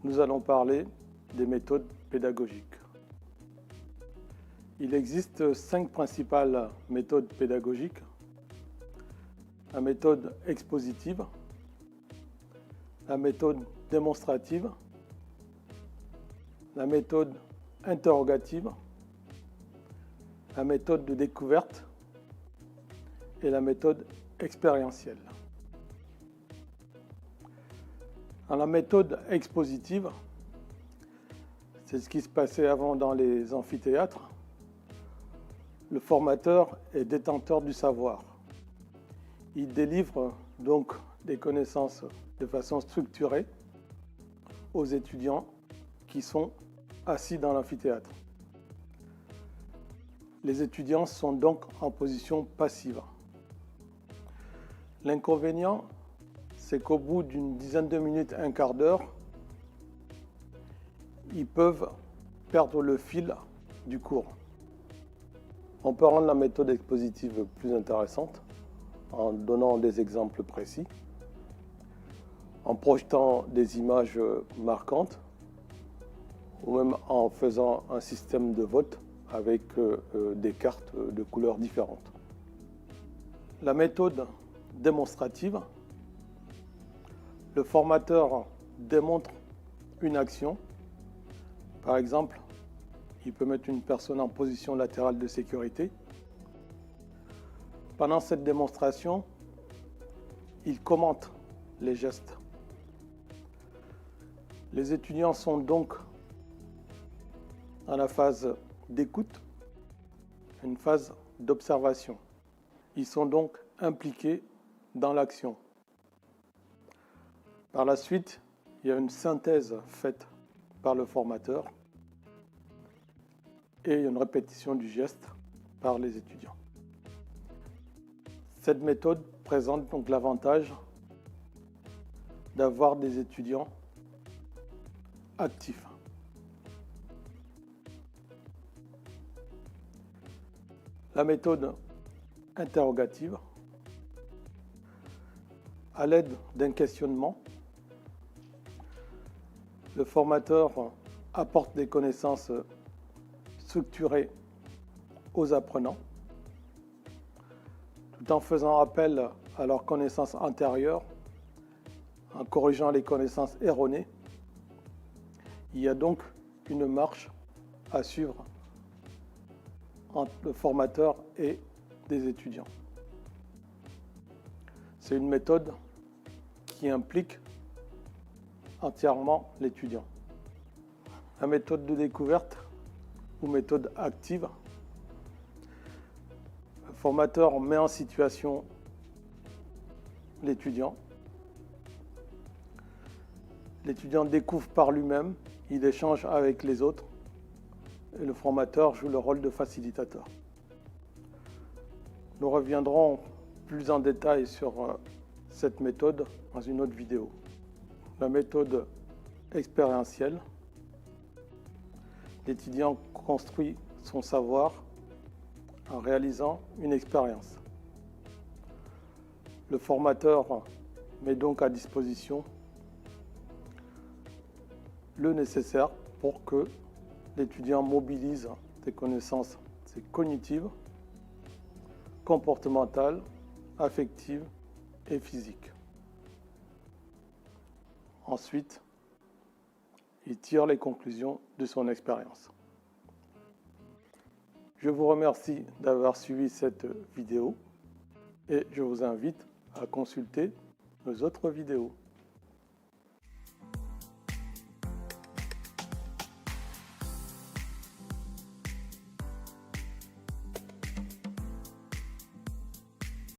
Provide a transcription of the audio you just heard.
nous allons parler des méthodes pédagogiques. Il existe 5 principales méthodes pédagogiques. La méthode expositive, la méthode démonstrative, la méthode interrogative, la méthode de découverte et la méthode expérientielle. Dans la méthode expositive, c'est ce qui se passait avant dans les amphithéâtres. Le formateur est détenteur du savoir. Il délivre donc des connaissances de façon structurée aux étudiants qui sont assis dans l'amphithéâtre. Les étudiants sont donc en position passive. L'inconvénient, c'est qu'au bout d'une dizaine de minutes, un quart d'heure, ils peuvent perdre le fil du cours. On peut rendre la méthode expositive plus intéressante en donnant des exemples précis, en projetant des images marquantes ou même en faisant un système de vote avec des cartes de couleurs différentes. La méthode démonstrative, le formateur démontre une action. Par exemple, il peut mettre une personne en position latérale de sécurité. Pendant cette démonstration, il commente les gestes. Les étudiants sont donc dans la phase d'écoute, une phase d'observation. Ils sont donc impliqués dans l'action. Par la suite, il y a une synthèse faite par le formateur et une répétition du geste par les étudiants. Cette méthode présente donc l'avantage d'avoir des étudiants actifs. La méthode interrogative, à l'aide d'un questionnement, le formateur apporte des connaissances structurées aux apprenants, tout en faisant appel à leurs connaissances antérieures, en corrigeant les connaissances erronées. Il y a donc une marche à suivre entre le formateur et des étudiants. C'est une méthode qui implique entièrement l'étudiant. La méthode de découverte ou méthode active, le formateur met en situation l'étudiant. L'étudiant découvre par lui-même, il échange avec les autres et le formateur joue le rôle de facilitateur. Nous reviendrons plus en détail sur cette méthode dans une autre vidéo. La méthode expérientielle, l'étudiant construit son savoir en réalisant une expérience. Le formateur met donc à disposition le nécessaire pour que l'étudiant mobilise ses connaissances cognitives, comportementales, affectives et physiques. Ensuite, il tire les conclusions de son expérience. Je vous remercie d'avoir suivi cette vidéo et je vous invite à consulter nos autres vidéos.